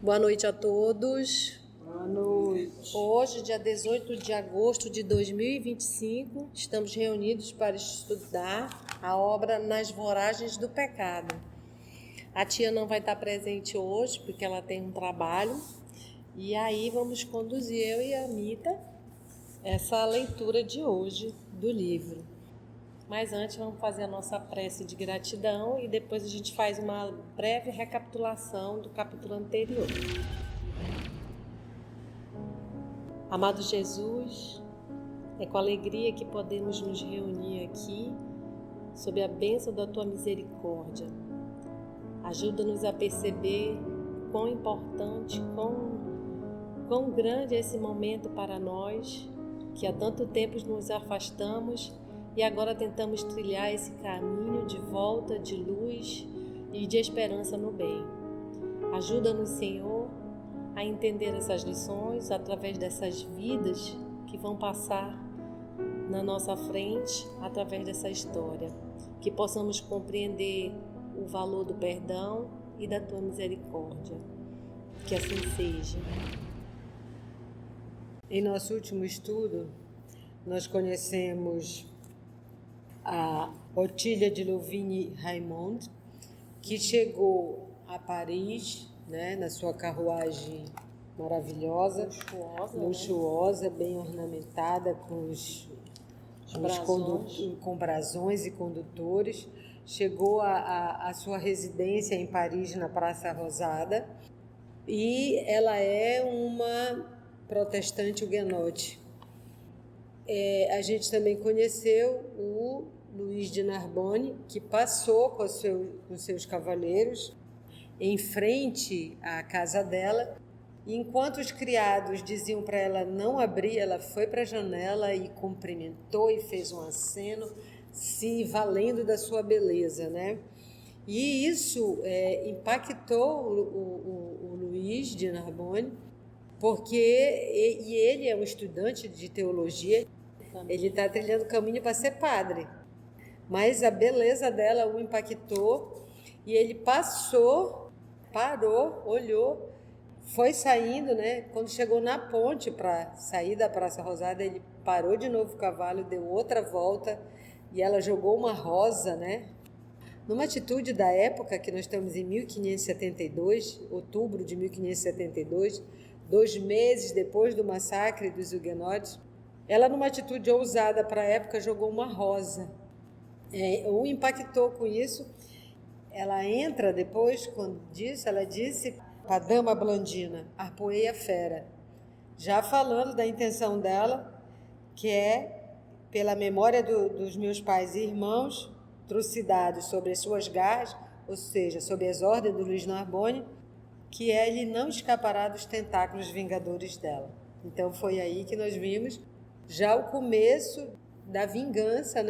Boa noite a todos. Boa noite. Hoje, dia 18 de agosto de 2025, estamos reunidos para estudar a obra Nas Voragens do Pecado. A tia não vai estar presente hoje porque ela tem um trabalho, e aí vamos conduzir eu e a Mita essa leitura de hoje do livro. Mas antes vamos fazer a nossa prece de gratidão e depois a gente faz uma breve recapitulação do capítulo anterior. Amado Jesus, é com alegria que podemos nos reunir aqui sob a bênção da Tua misericórdia. Ajuda-nos a perceber quão importante, quão grande é esse momento para nós, que há tanto tempo nos afastamos e agora tentamos trilhar esse caminho de volta, de luz e de esperança no bem. Ajuda-nos, Senhor, a entender essas lições através dessas vidas que vão passar na nossa frente, através dessa história. Que possamos compreender o valor do perdão e da Tua misericórdia. Que assim seja. Em nosso último estudo, nós conhecemos a Otília de Louvigny-Raymond, que chegou a Paris, na sua carruagem maravilhosa, luxuosa, bem ornamentada com brasões e condutores. Chegou à sua residência em Paris, na Praça Rosada, e ela é uma protestante huguenote. A gente também conheceu o Luís de Narbonne, que passou com seus cavaleiros em frente à casa dela, e enquanto os criados diziam para ela não abrir, ela foi para a janela e cumprimentou e fez um aceno, se valendo da sua beleza, E isso impactou o Luís de Narbonne, porque ele é um estudante de teologia, ele está trilhando o caminho para ser padre, mas a beleza dela o impactou e ele parou, olhou, foi saindo, Quando chegou na ponte para sair da Praça Rosada, ele parou de novo o cavalo, deu outra volta e ela jogou uma rosa, Numa atitude da época, que nós estamos em 1572, outubro de 1572, 2 meses depois do massacre dos huguenotes, ela, numa atitude ousada para a época, jogou uma rosa. O impactou com isso. Ela entra depois, quando ela disse para a dama Blandina, arpoei a fera, já falando da intenção dela, que é, pela memória dos meus pais e irmãos, trucidados sobre as suas garras, ou seja, sob as ordens do Luís Narbonne, que ele não escapará dos tentáculos vingadores dela. Então foi aí que nós vimos já o começo da vingança,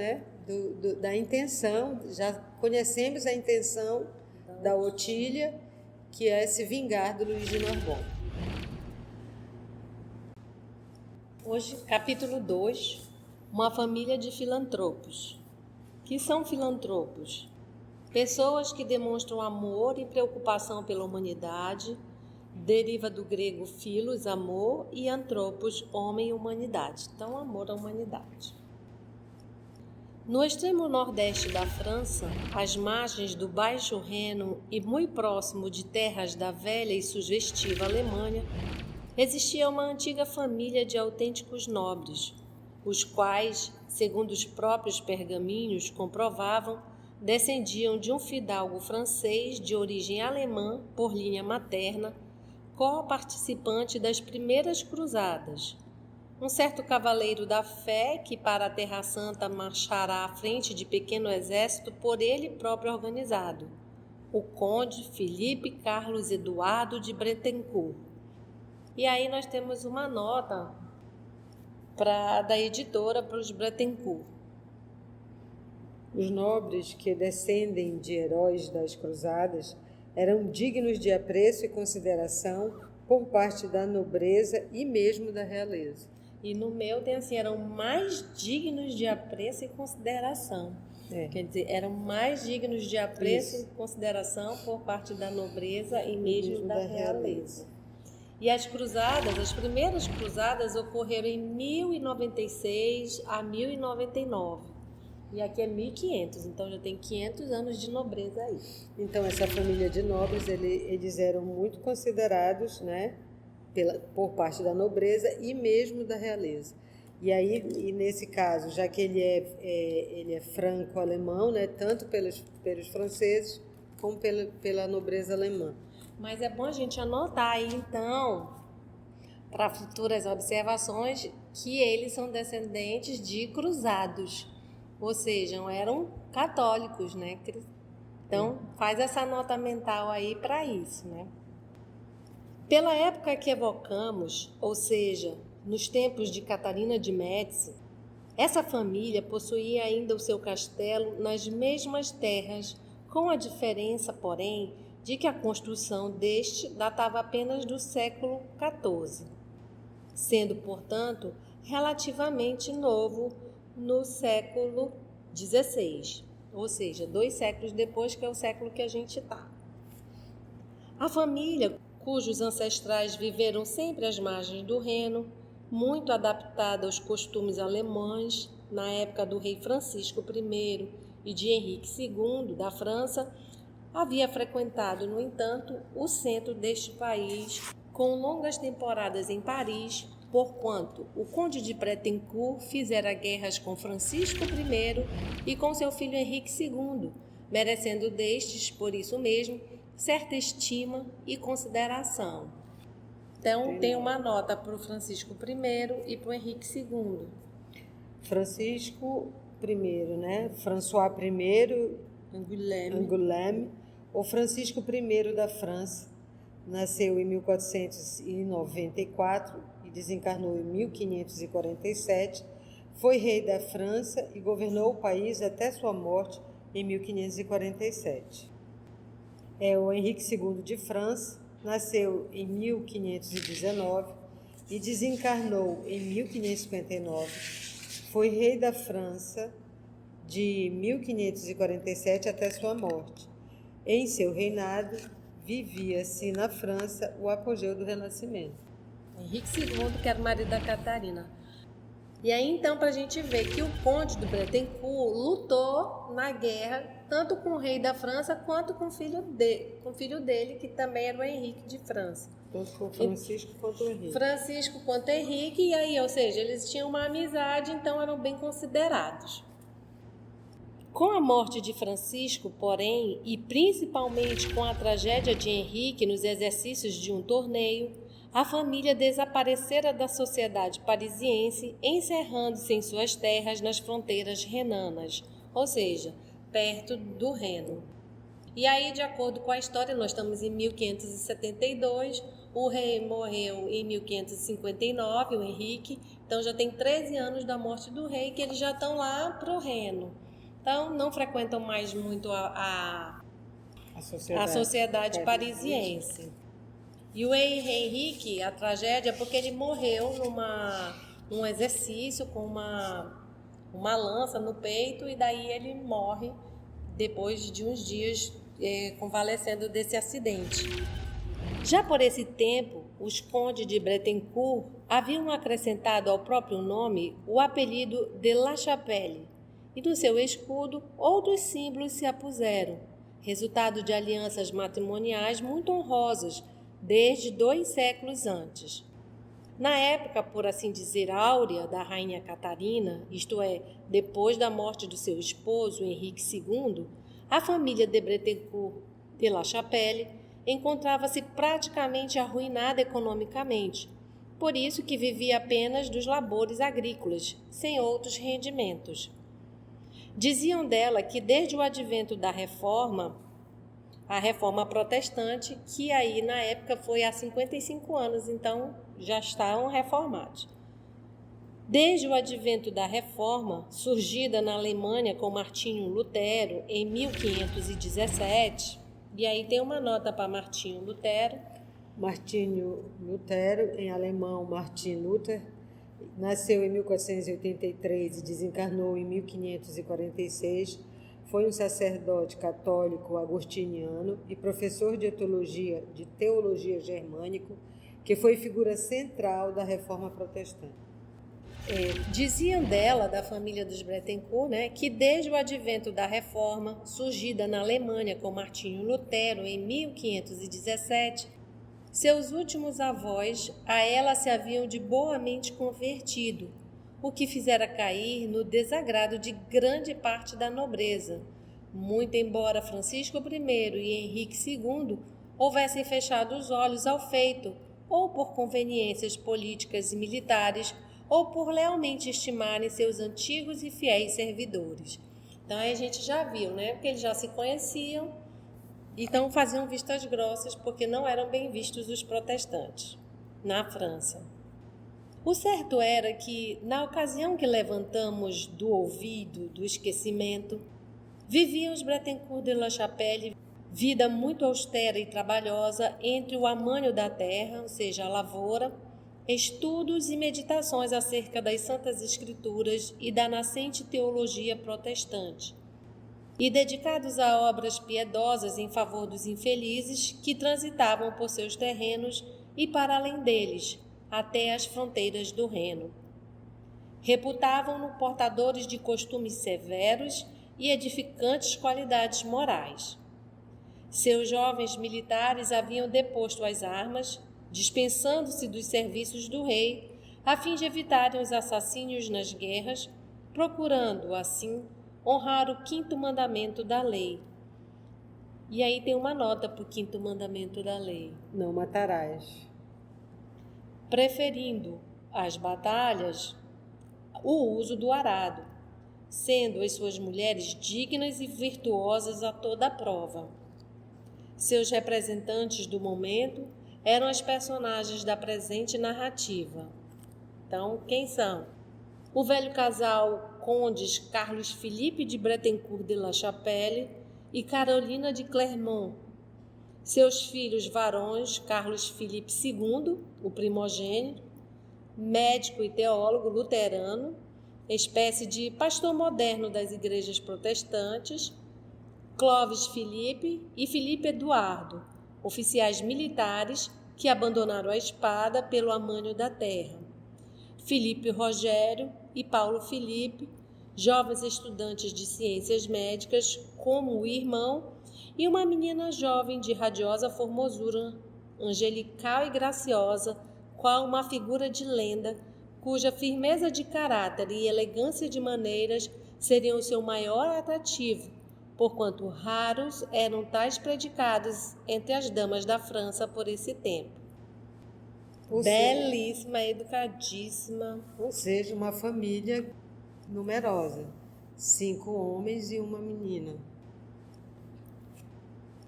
da intenção. Já conhecemos a intenção da Otília, que é se vingar do Luís de Narbonne. Hoje, capítulo 2, uma família de filantropos. Que são filantropos? Pessoas que demonstram amor e preocupação pela humanidade, deriva do grego philos, amor, e anthropos, homem e humanidade. Então, amor à humanidade. No extremo nordeste da França, às margens do Baixo Reno e muito próximo de terras da velha e sugestiva Alemanha, existia uma antiga família de autênticos nobres, os quais, segundo os próprios pergaminhos comprovavam, descendiam de um fidalgo francês de origem alemã por linha materna, co-participante das primeiras cruzadas. Um certo cavaleiro da fé que para a Terra Santa marchará à frente de pequeno exército por ele próprio organizado, o conde Felipe Carlos Eduardo de Bretencourt. E aí nós temos uma nota da editora para os Bretencourt. Os nobres que descendem de heróis das cruzadas eram dignos de apreço e consideração por parte da nobreza e mesmo da realeza. E no meu tem assim, eram mais dignos de apreço e consideração. Quer dizer, eram mais dignos de apreço e consideração por parte da nobreza e mesmo da realeza. E as cruzadas, as primeiras cruzadas ocorreram em 1096 a 1099. E aqui é 1500, então já tem 500 anos de nobreza aí. Então essa família de nobres, eles eram muito considerados, né, por parte da nobreza e mesmo da realeza. E aí, nesse caso, já que ele é franco-alemão, né, tanto pelos franceses como pela nobreza alemã. Mas é bom a gente anotar aí, então, para futuras observações, que eles são descendentes de cruzados, ou seja, eram católicos, né? Então, faz essa nota mental aí para isso, né? Pela época que evocamos, ou seja, nos tempos de Catarina de Médici, essa família possuía ainda o seu castelo nas mesmas terras, com a diferença, porém, de que a construção deste datava apenas do século XIV, sendo, portanto, relativamente novo no século XVI, ou seja, 2 séculos depois, que é o século que a gente está. A família, cujos ancestrais viveram sempre às margens do Reno, muito adaptada aos costumes alemães, na época do rei Francisco I e de Henrique II da França, havia frequentado, no entanto, o centro deste país, com longas temporadas em Paris, porquanto o conde de Bretancourt fizera guerras com Francisco I e com seu filho Henrique II, merecendo destes, por isso mesmo, certa estima e consideração. Então, tem uma nota para o Francisco I e para o Henrique II. Francisco I, né? François I Angoulême, o Francisco I da França, nasceu em 1494 e desencarnou em 1547, foi rei da França e governou o país até sua morte em 1547. O Henrique II de França nasceu em 1519 e desencarnou em 1559, foi rei da França de 1547 até sua morte. Em seu reinado, vivia-se na França o apogeu do Renascimento. Henrique II, que era o marido da Catarina. E aí, então, para a gente ver que o conde do Bretancourt lutou na guerra, tanto com o rei da França, quanto com o filho dele, que também era o Henrique de França. Tanto com Francisco quanto o Henrique. Francisco quanto Henrique, e aí, ou seja, eles tinham uma amizade, então eram bem considerados. Com a morte de Francisco, porém, e principalmente com a tragédia de Henrique nos exercícios de um torneio, a família desaparecera da sociedade parisiense, encerrando-se em suas terras nas fronteiras renanas, ou seja, perto do Reno. E aí, de acordo com a história, nós estamos em 1572, o rei morreu em 1559, o Henrique, então já tem 13 anos da morte do rei, que eles já estão lá para o Reno. Então, não frequentam mais muito a sociedade parisiense. E o Henrique, a tragédia, é porque ele morreu num exercício com uma lança no peito, e daí ele morre depois de uns dias convalescendo desse acidente. Já por esse tempo, os condes de Bretancourt haviam acrescentado ao próprio nome o apelido de La Chapelle, e no seu escudo outros símbolos se apuseram, resultado de alianças matrimoniais muito honrosas, desde 2 séculos antes. Na época, por assim dizer, áurea da rainha Catarina, isto é, depois da morte do seu esposo, Henrique II, a família de Bretancourt de La Chapelle encontrava-se praticamente arruinada economicamente, por isso que vivia apenas dos labores agrícolas, sem outros rendimentos. Diziam dela que desde o advento da Reforma, a Reforma Protestante, que aí na época foi há 55 anos, então já estavam reformados. Desde o advento da Reforma, surgida na Alemanha com Martinho Lutero em 1517, e aí tem uma nota para Martinho Lutero, Martinho Lutero, em alemão Martin Luther, nasceu em 1483 e desencarnou em 1546. Foi um sacerdote católico agostiniano e professor de teologia germânico, que foi figura central da Reforma Protestante. Diziam dela, da família dos Bretencourt, né, que desde o advento da Reforma, surgida na Alemanha com Martinho Lutero em 1517, seus últimos avós a ela se haviam de boamente convertido, o que fizera cair no desagrado de grande parte da nobreza, muito embora Francisco I e Henrique II houvessem fechado os olhos ao feito, ou por conveniências políticas e militares, ou por lealmente estimarem seus antigos e fiéis servidores. Então aí a gente já viu, né? Porque eles já se conheciam, então faziam vistas grossas porque não eram bem vistos os protestantes na França. O certo era que, na ocasião que levantamos do ouvido, do esquecimento, viviam os Bretencourt de La Chapelle vida muito austera e trabalhosa entre o amânio da terra, ou seja, a lavoura, estudos e meditações acerca das Santas Escrituras e da nascente teologia protestante, e dedicados a obras piedosas em favor dos infelizes que transitavam por seus terrenos e para além deles, até as fronteiras do Reno. Reputavam-no portadores de costumes severos e edificantes qualidades morais. Seus jovens militares haviam deposto as armas, dispensando-se dos serviços do rei, a fim de evitarem os assassínios nas guerras, procurando, assim, honrar o 5º mandamento da lei. E aí tem uma nota para o 5º mandamento da lei. Não matarás. Preferindo às batalhas o uso do arado, sendo as suas mulheres dignas e virtuosas a toda a prova. Seus representantes do momento eram as personagens da presente narrativa. Então, quem são? O velho casal condes Carlos Philippe de Bretencourt de La Chapelle e Carolina de Clermont. Seus filhos varões, Carlos Philippe II, o primogênito, médico e teólogo luterano, espécie de pastor moderno das igrejas protestantes, Clovis Philippe e Filipe Eduardo, oficiais militares que abandonaram a espada pelo amânio da terra. Filipe Rogério e Paulo Filipe, jovens estudantes de ciências médicas, como o irmão, e uma menina jovem de radiosa formosura, angelical e graciosa, qual uma figura de lenda, cuja firmeza de caráter e elegância de maneiras seriam o seu maior atrativo, porquanto raros eram tais predicados entre as damas da França por esse tempo. Belíssima, educadíssima. Ou seja, uma família numerosa. 5 homens e uma menina.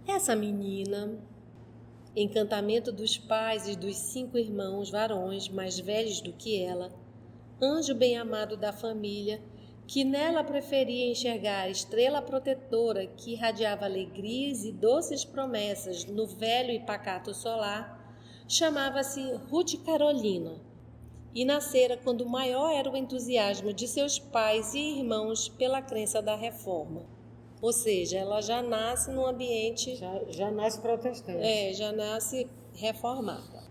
Essa menina, encantamento dos pais e dos 5 irmãos varões mais velhos do que ela, anjo bem-amado da família, que nela preferia enxergar a estrela protetora que irradiava alegrias e doces promessas no velho e pacato solar, chamava-se Ruth Carolina, e nascera quando maior era o entusiasmo de seus pais e irmãos pela crença da reforma. Ou seja, ela já nasce num ambiente... Já nasce protestante. Já nasce reformada.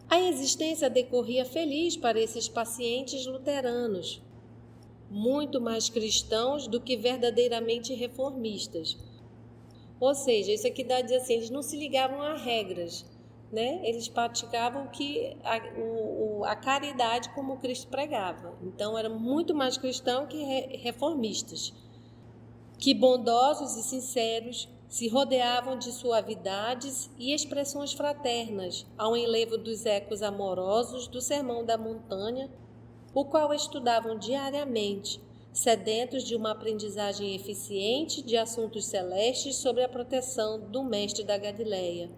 A existência decorria feliz para esses pacientes luteranos, muito mais cristãos do que verdadeiramente reformistas. Ou seja, isso aqui dá a dizer assim, eles não se ligavam a regras, né? Eles praticavam a caridade como Cristo pregava. Então, eram muito mais cristãos que reformistas, que bondosos e sinceros se rodeavam de suavidades e expressões fraternas ao enlevo dos ecos amorosos do Sermão da Montanha, o qual estudavam diariamente, sedentos de uma aprendizagem eficiente de assuntos celestes sobre a proteção do Mestre da Galileia,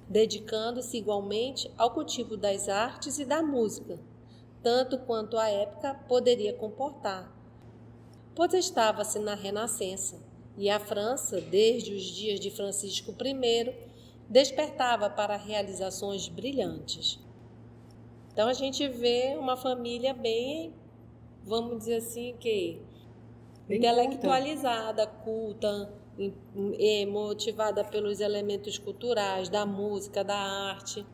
dedicando-se igualmente ao cultivo das artes e da música, tanto quanto a época poderia comportar, pois estava-se na Renascença, e a França, desde os dias de Francisco I, despertava para realizações brilhantes. Então a gente vê uma família bem, vamos dizer assim, que Bem intelectualizada, culta, motivada pelos elementos culturais, da música, da arte.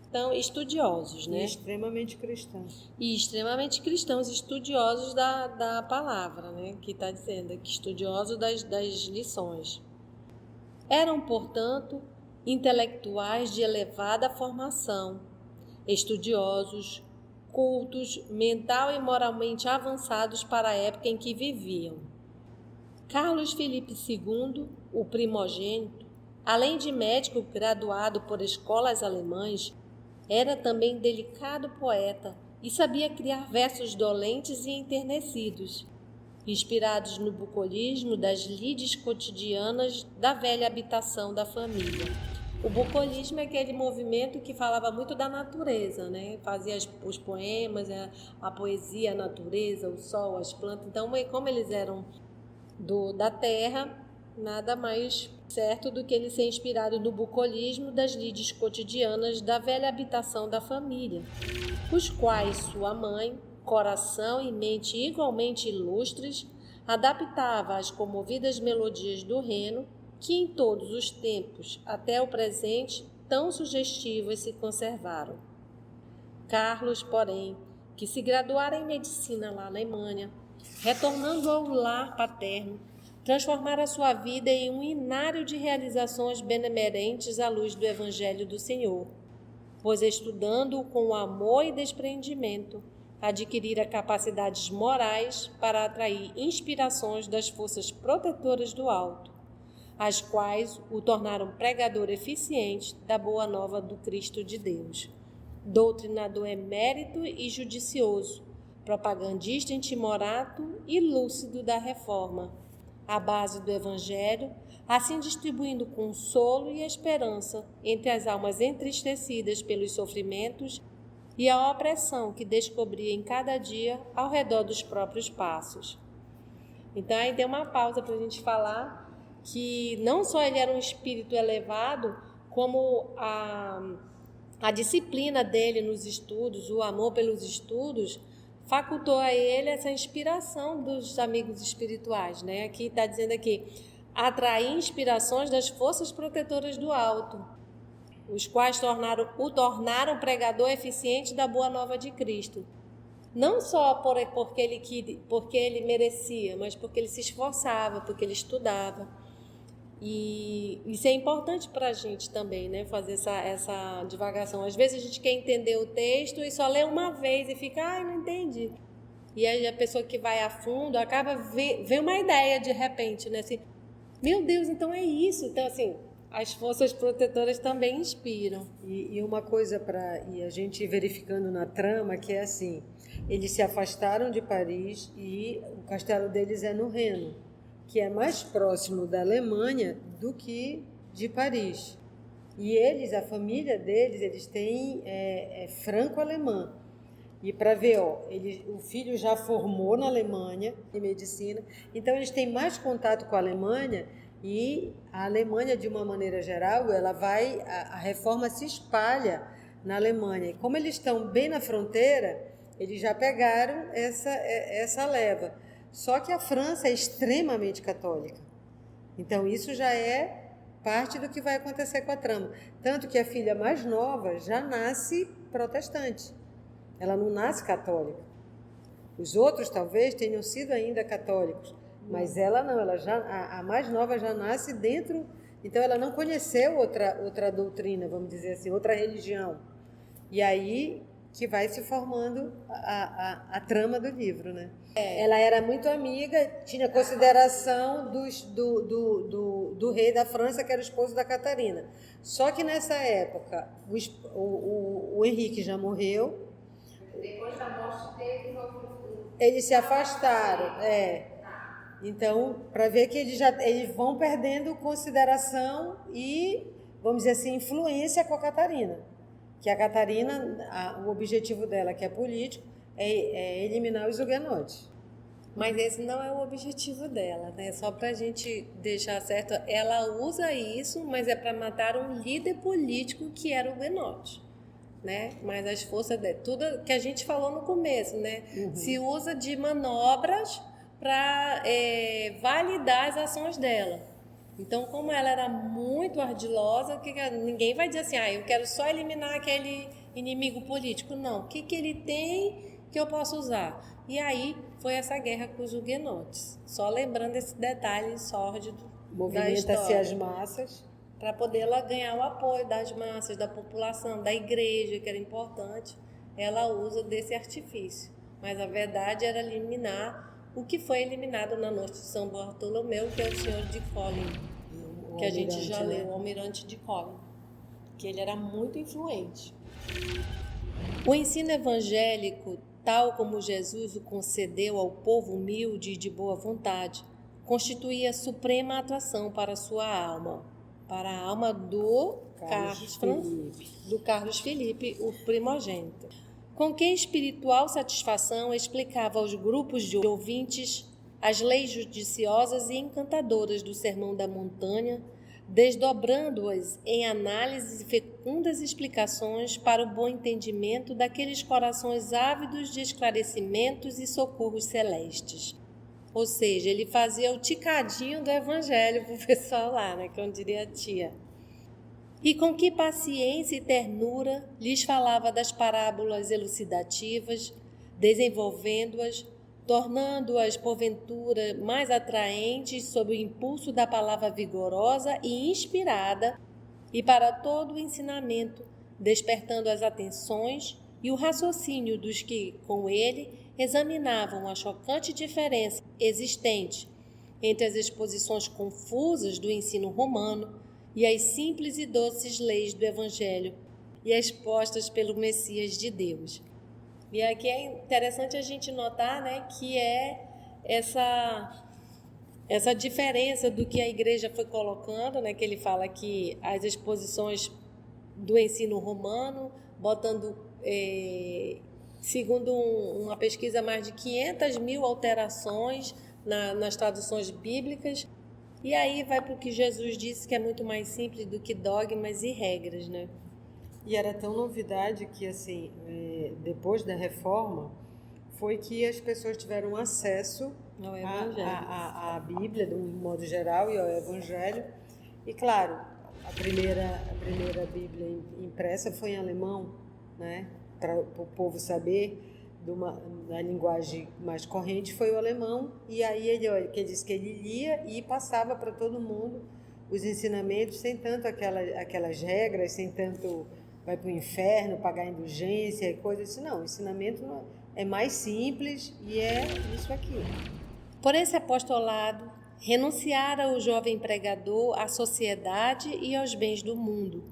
Então, estudiosos, né? E extremamente cristãos. E extremamente cristãos, estudiosos da palavra, né? Que está dizendo aqui, estudiosos das lições. Eram, portanto, intelectuais de elevada formação, estudiosos, cultos, mental e moralmente avançados para a época em que viviam. Carlos Felipe II, o primogênito, além de médico graduado por escolas alemãs, era também delicado poeta e sabia criar versos dolentes e enternecidos, inspirados no bucolismo das lides cotidianas da velha habitação da família. O bucolismo é aquele movimento que falava muito da natureza, né? Fazia os poemas, a poesia, a natureza, o sol, as plantas. Então, como eles eram da terra, nada mais certo do que ele ser inspirado no bucolismo das lides cotidianas da velha habitação da família, os quais sua mãe, coração e mente igualmente ilustres, adaptava às comovidas melodias do Reno, que em todos os tempos, até o presente, tão sugestivas se conservaram. Carlos, porém, que se graduara em medicina na Alemanha, retornando ao lar paterno, transformara sua vida em um inário de realizações benemerentes à luz do Evangelho do Senhor, pois estudando-o com amor e desprendimento, adquirira capacidades morais para atrair inspirações das forças protetoras do alto, as quais o tornaram pregador eficiente da boa nova do Cristo de Deus, doutrinador emérito e judicioso, propagandista intimorato e lúcido da reforma, à base do Evangelho, assim distribuindo consolo e esperança entre as almas entristecidas pelos sofrimentos e a opressão que descobria em cada dia ao redor dos próprios passos. Então aí tem uma pausa para a gente falar que não só ele era um espírito elevado, como a disciplina dele nos estudos, o amor pelos estudos, facultou a ele essa inspiração dos amigos espirituais, né? Aqui está dizendo aqui, atrair inspirações das forças protetoras do alto, os quais o tornaram pregador eficiente da boa nova de Cristo. Não só porque ele merecia, mas porque ele se esforçava, porque ele estudava. E isso é importante para a gente também, né? Fazer essa divagação. Às vezes a gente quer entender o texto e só lê uma vez e fica, não entendi. E aí a pessoa que vai a fundo acaba vê uma ideia de repente, né? Assim, meu Deus, então é isso. Então, assim, as forças protetoras também inspiram. E uma coisa e a gente verificando na trama, que é assim, eles se afastaram de Paris e o castelo deles é no Reno, que é mais próximo da Alemanha do que de Paris. E eles, a família deles, eles têm franco-alemã. E para ver, o filho já formou na Alemanha em medicina, então eles têm mais contato com a Alemanha, e a Alemanha, de uma maneira geral, a reforma se espalha na Alemanha. E como eles estão bem na fronteira, eles já pegaram essa leva. Só que a França é extremamente católica. Então isso já é parte do que vai acontecer com a trama. Tanto que a filha mais nova já nasce protestante. Ela não nasce católica. Os outros talvez tenham sido ainda católicos, mas ela não, a mais nova já nasce dentro, então ela não conheceu outra doutrina, vamos dizer assim, outra religião. E aí que vai se formando a trama do livro, né? Ela era muito amiga, tinha consideração do rei da França, que era o esposo da Catarina. Só que nessa época, o Henrique já morreu. Depois da morte dele, eles se afastaram, Então, para ver que eles vão perdendo consideração e, vamos dizer assim, influência com a Catarina. Que a Catarina, o objetivo dela, que é político, é eliminar os huguenotes. Mas esse não é o objetivo dela, né? Só para a gente deixar certo, ela usa isso, mas é para matar um líder político que era o Huguenote, né? Mas as forças tudo que a gente falou no começo, né? Se usa de manobras para validar as ações dela. Então, como ela era muito ardilosa, ninguém vai dizer assim, eu quero só eliminar aquele inimigo político. Não, o que ele tem que eu posso usar? E aí foi essa guerra com os huguenotes. Só lembrando esse detalhe sórdido da história. Movimenta-se as massas. Para poder ela ganhar o apoio das massas, da população, da igreja, que era importante, ela usa desse artifício. Mas a verdade era eliminar o que foi eliminado na noite de São Bartolomeu, que é o senhor de Colin, que a gente já leu, o almirante de Colin, que ele era muito influente. O ensino evangélico, tal como Jesus o concedeu ao povo humilde e de boa vontade, constituía suprema atração para a sua alma, para a alma do Carlos Felipe, o primogênito. Com que espiritual satisfação explicava aos grupos de ouvintes as leis judiciosas e encantadoras do Sermão da Montanha, desdobrando-as em análises e fecundas explicações para o bom entendimento daqueles corações ávidos de esclarecimentos e socorros celestes. Ou seja, ele fazia o ticadinho do evangelho para o pessoal lá, né? Como diria a tia. E com que paciência e ternura lhes falava das parábolas elucidativas, desenvolvendo-as, tornando-as, porventura, mais atraentes sob o impulso da palavra vigorosa e inspirada, e para todo o ensinamento, despertando as atenções e o raciocínio dos que, com ele, examinavam a chocante diferença existente entre as exposições confusas do ensino romano e as simples e doces leis do Evangelho e expostas pelo Messias de Deus. E aqui é interessante a gente notar, né, que é essa diferença do que a igreja foi colocando, né, que ele fala que as exposições do ensino romano, botando, segundo uma pesquisa, mais de 500 mil alterações nas traduções bíblicas, e aí vai para o que Jesus disse, que é muito mais simples do que dogmas e regras, né? E era tão novidade que, assim, depois da reforma, foi que as pessoas tiveram acesso à Bíblia, de um modo geral, e ao Evangelho. E, claro, a primeira Bíblia impressa foi em alemão, né? Para o povo saber, da linguagem mais corrente, foi o alemão. E aí ele disse que ele lia e passava para todo mundo os ensinamentos, sem tanto aquelas regras, sem tanto vai para o inferno, pagar indulgência e coisas assim. Não, o ensinamento é mais simples e é isso aqui. Por esse apostolado, renunciara o jovem pregador à sociedade e aos bens do mundo,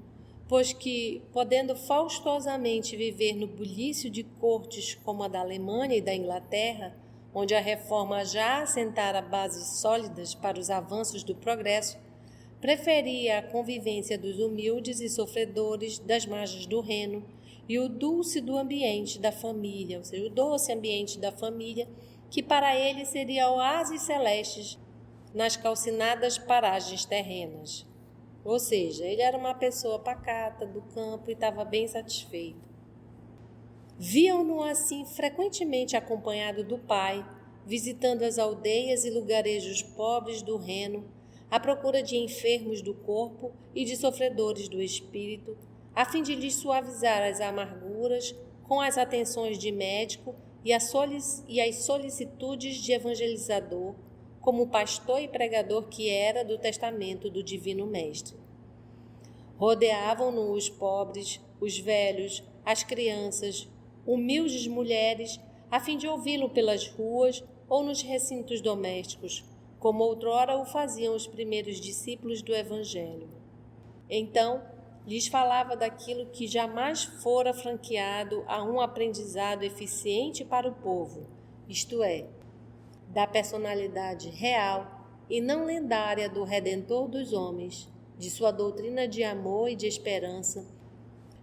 pois que, podendo faustosamente viver no bulício de cortes como a da Alemanha e da Inglaterra, onde a reforma já assentara bases sólidas para os avanços do progresso, preferia a convivência dos humildes e sofredores das margens do Reno e o dulce do ambiente da família, ou seja, o doce ambiente da família, que para ele seria oásis celestes nas calcinadas paragens terrenas. Ou seja, ele era uma pessoa pacata do campo e estava bem satisfeito. Viam-no assim frequentemente acompanhado do pai, visitando as aldeias e lugarejos pobres do Reno, à procura de enfermos do corpo e de sofredores do espírito, a fim de lhes suavizar as amarguras com as atenções de médico e as solicitudes de evangelizador, como pastor e pregador que era do testamento do Divino Mestre. Rodeavam-no os pobres, os velhos, as crianças, humildes mulheres, a fim de ouvi-lo pelas ruas ou nos recintos domésticos, como outrora o faziam os primeiros discípulos do Evangelho. Então, lhes falava daquilo que jamais fora franqueado a um aprendizado eficiente para o povo, isto é, da personalidade real e não lendária do Redentor dos homens, de sua doutrina de amor e de esperança,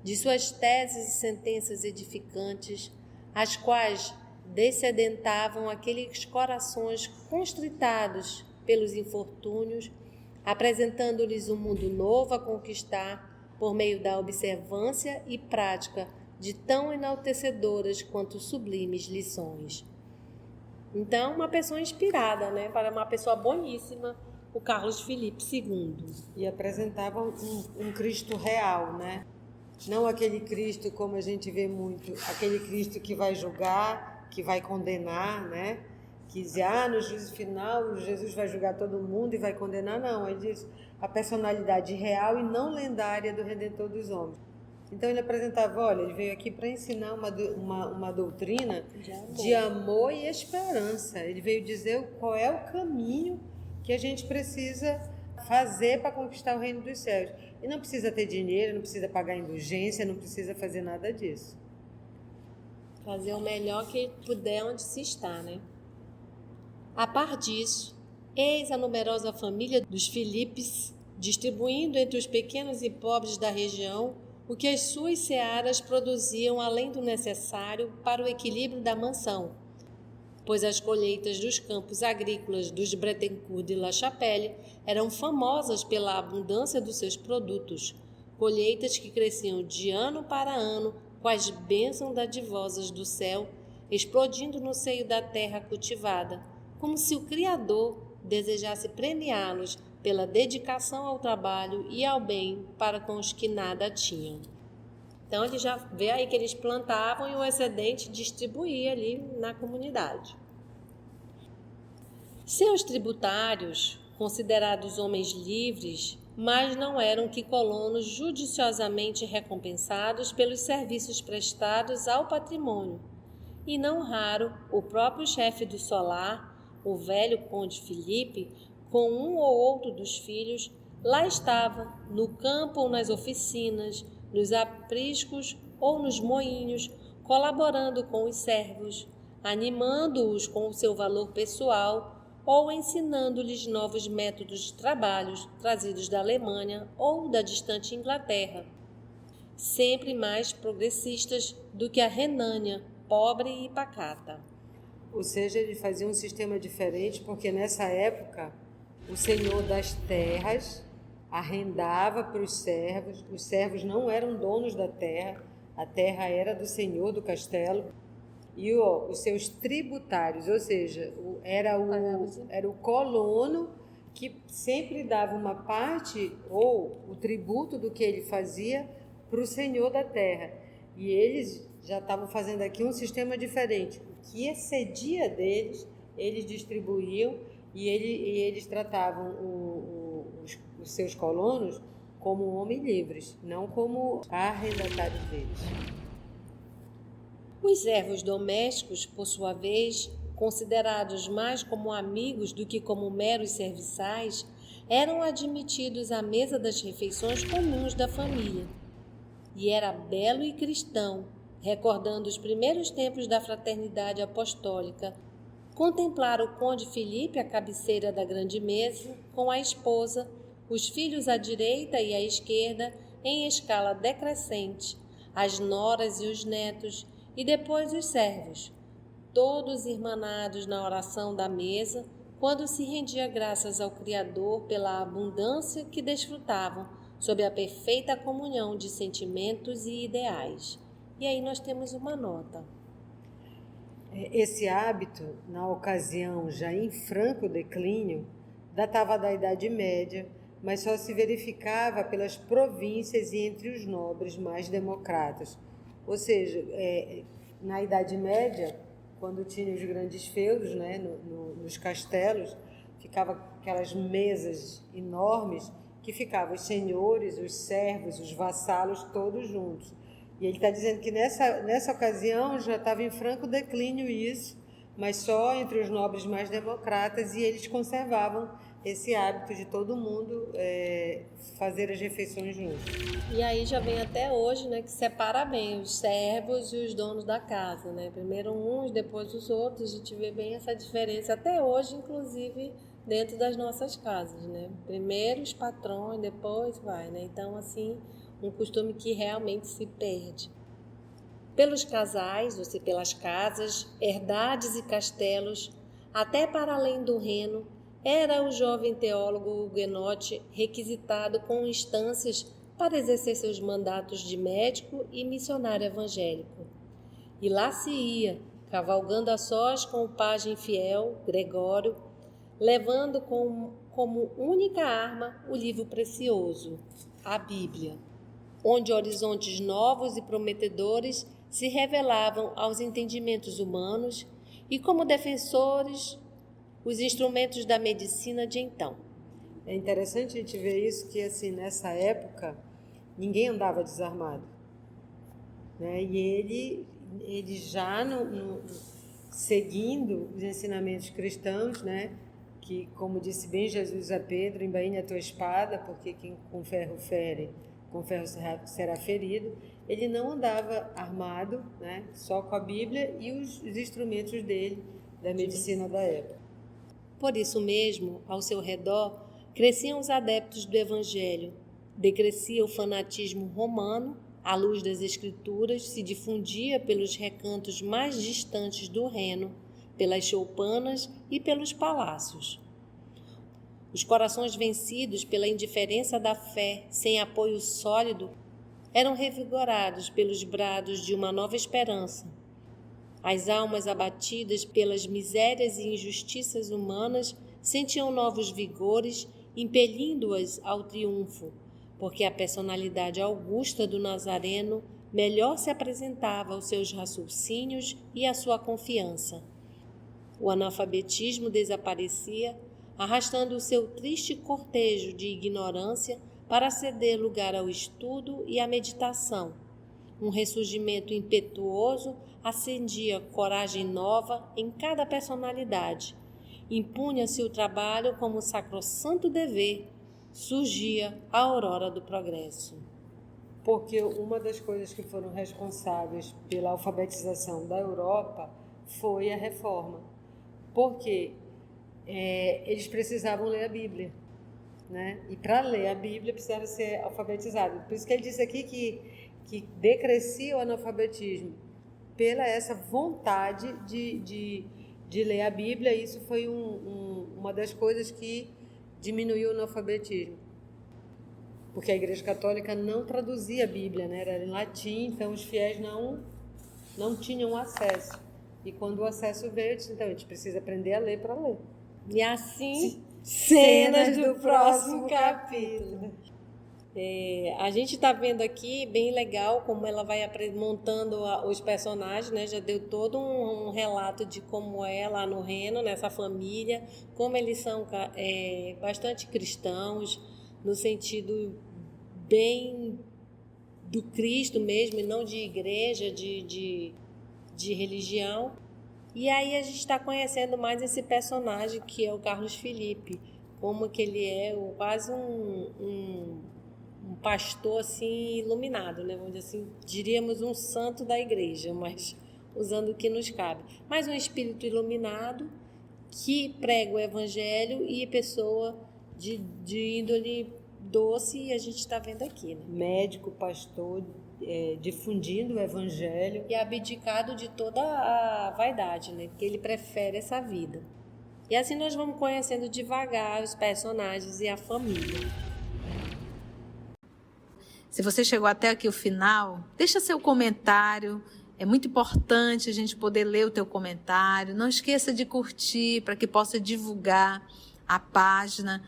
de suas teses e sentenças edificantes, as quais, descedentavam aqueles corações constritados pelos infortúnios, apresentando-lhes um mundo novo a conquistar por meio da observância e prática de tão enaltecedoras quanto sublimes lições. Então, uma pessoa inspirada, né, para uma pessoa boníssima, o Carlos Felipe II. E apresentava um Cristo real, né? Não aquele Cristo como a gente vê muito, aquele Cristo que vai julgar, que vai condenar, né? Que diz, no juízo final, Jesus vai julgar todo mundo e vai condenar. Não, ele diz a personalidade real e não lendária do Redentor dos homens. Então ele apresentava, olha, ele veio aqui para ensinar uma doutrina de amor e esperança. Ele veio dizer qual é o caminho que a gente precisa fazer para conquistar o reino dos céus. E não precisa ter dinheiro, não precisa pagar indulgência, não precisa fazer nada disso. Fazer o melhor que puder onde se está, né? A par disso, eis a numerosa família dos Filipes, distribuindo entre os pequenos e pobres da região o que as suas searas produziam além do necessário para o equilíbrio da mansão, pois as colheitas dos campos agrícolas dos Bretencourt de La Chapelle eram famosas pela abundância dos seus produtos, colheitas que cresciam de ano para ano com as bênçãos dadivosas do céu, explodindo no seio da terra cultivada, como se o Criador desejasse premiá-los pela dedicação ao trabalho e ao bem para com os que nada tinham. Então ele já vê aí que eles plantavam e o excedente distribuía ali na comunidade. Seus tributários, considerados homens livres, mas não eram que colonos judiciosamente recompensados pelos serviços prestados ao patrimônio, e não raro o próprio chefe do solar, o velho conde Felipe, com um ou outro dos filhos, lá estava, no campo ou nas oficinas, nos apriscos ou nos moinhos, colaborando com os servos, animando-os com o seu valor pessoal ou ensinando-lhes novos métodos de trabalhos trazidos da Alemanha ou da distante Inglaterra, sempre mais progressistas do que a Renânia, pobre e pacata. Ou seja, ele fazia um sistema diferente, porque nessa época o senhor das terras arrendava para os servos não eram donos da terra, a terra era do senhor do castelo, e os seus tributários, ou seja, era o colono que sempre dava uma parte ou o tributo do que ele fazia para o senhor da terra. E eles já estavam fazendo aqui um sistema diferente. O que excedia deles, eles distribuíam e eles tratavam os seus colonos como homens livres, não como arrendatários deles. Os servos domésticos, por sua vez, considerados mais como amigos do que como meros serviçais, eram admitidos à mesa das refeições comuns da família. E era belo e cristão, recordando os primeiros tempos da fraternidade apostólica, contemplar o conde Felipe à cabeceira da grande mesa, com a esposa, os filhos à direita e à esquerda, em escala decrescente, as noras e os netos, e depois os servos, todos irmanados na oração da mesa, quando se rendia graças ao Criador pela abundância que desfrutavam, sob a perfeita comunhão de sentimentos e ideais. E aí nós temos uma nota. Esse hábito, na ocasião já em franco declínio, datava da Idade Média, mas só se verificava pelas províncias e entre os nobres mais democratas. Ou seja, na Idade Média, quando tinha os grandes feudos, né, nos castelos, ficavam aquelas mesas enormes que ficavam os senhores, os servos, os vassalos, todos juntos. E ele está dizendo que nessa ocasião já estava em franco declínio isso, mas só entre os nobres mais democratas, e eles conservavam esse hábito de todo mundo fazer as refeições juntos. E aí já vem até hoje, né, que separa bem os servos e os donos da casa, né? Primeiro uns, depois os outros. A gente vê bem essa diferença até hoje, inclusive dentro das nossas casas, né? Primeiro os patrões, depois vai, né? Então, assim, um costume que realmente se perde. pelos casais, ou seja, pelas casas, herdades e castelos, até para além do Reno, era o jovem teólogo huguenote requisitado com instâncias para exercer seus mandatos de médico e missionário evangélico. E lá se ia, cavalgando a sós com o pajem fiel, Gregório, levando como única arma o livro precioso, a Bíblia, onde horizontes novos e prometedores se revelavam aos entendimentos humanos e, como defensores, os instrumentos da medicina de então. É interessante a gente ver isso, que assim, nessa época ninguém andava desarmado, né? E ele já seguindo os ensinamentos cristãos, né? Que, como disse bem Jesus a Pedro, embainha a tua espada, porque quem com ferro fere, com ferro será ferido. Ele não andava armado, né? Só com a Bíblia e os instrumentos dele, da medicina da época. Por isso mesmo, ao seu redor, cresciam os adeptos do Evangelho, decrescia o fanatismo romano, a luz das Escrituras se difundia pelos recantos mais distantes do Reno, pelas choupanas e pelos palácios. Os corações vencidos pela indiferença da fé, sem apoio sólido, eram revigorados pelos brados de uma nova esperança. As almas abatidas pelas misérias e injustiças humanas sentiam novos vigores, impelindo-as ao triunfo, porque a personalidade augusta do Nazareno melhor se apresentava aos seus raciocínios e à sua confiança. O analfabetismo desaparecia, arrastando o seu triste cortejo de ignorância para ceder lugar ao estudo e à meditação. Um ressurgimento impetuoso acendia coragem nova em cada personalidade. Impunha-se o trabalho como sacrossanto dever. Surgia a aurora do progresso. Porque uma das coisas que foram responsáveis pela alfabetização da Europa foi a reforma. Porque eles precisavam ler a Bíblia, né? E para ler a Bíblia precisava ser alfabetizado. Por isso que ele diz aqui que decrescia o analfabetismo pela essa vontade de ler a Bíblia. Isso foi uma das coisas que diminuiu o analfabetismo, porque a Igreja Católica não traduzia a Bíblia, né? Era em latim, então os fiéis não tinham acesso. E quando o acesso veio, eu disse, então a gente precisa aprender a ler para ler. E assim, cenas do próximo capítulo. A gente está vendo aqui, bem legal, como ela vai montando os personagens, né? Já deu todo um relato de como é lá no Reno, nessa família, como eles são bastante cristãos, no sentido bem do Cristo mesmo, e não de igreja, de religião. E aí a gente está conhecendo mais esse personagem que é o Carlos Felipe, como que ele é quase um pastor assim iluminado, né? Vamos dizer assim, diríamos um santo da igreja, mas usando o que nos cabe. Mas um espírito iluminado que prega o evangelho e pessoa de índole doce, e a gente está vendo aqui, né? Médico, pastor, difundindo o evangelho. E abdicado de toda a vaidade, né? Porque ele prefere essa vida. E assim nós vamos conhecendo devagar os personagens e a família. Se você chegou até aqui o final, deixa seu comentário. É muito importante a gente poder ler o teu comentário. Não esqueça de curtir para que possa divulgar a página.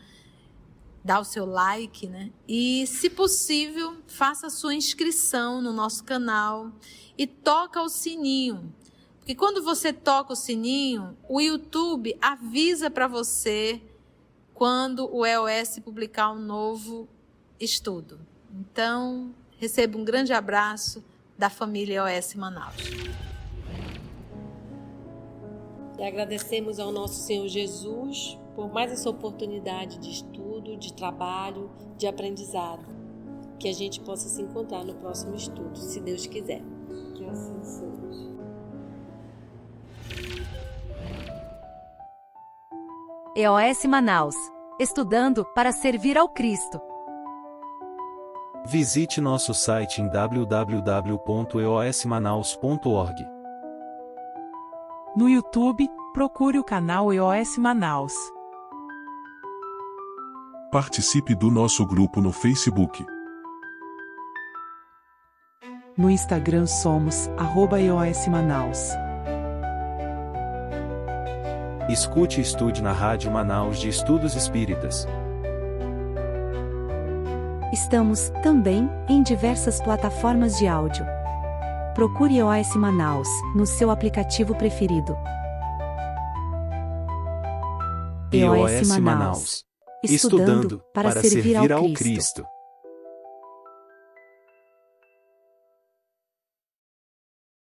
Dá o seu like, né? E, se possível, faça a sua inscrição no nosso canal e toca o sininho. Porque quando você toca o sininho, o YouTube avisa para você quando o EOS publicar um novo estudo. Então, receba um grande abraço da família EOS Manaus. E agradecemos ao nosso Senhor Jesus por mais essa oportunidade de estudo, de trabalho, de aprendizado. Que a gente possa se encontrar no próximo estudo, se Deus quiser. Que assim seja. EOS Manaus. Estudando para servir ao Cristo. Visite nosso site em www.eosmanaus.org. No YouTube, procure o canal EOS Manaus. Participe do nosso grupo no Facebook. No Instagram somos @EOS Manaus. Escute e estude na Rádio Manaus de Estudos Espíritas. Estamos, também, em diversas plataformas de áudio. Procure EOS Manaus, no seu aplicativo preferido. EOS Manaus. Estudando para servir ao Cristo.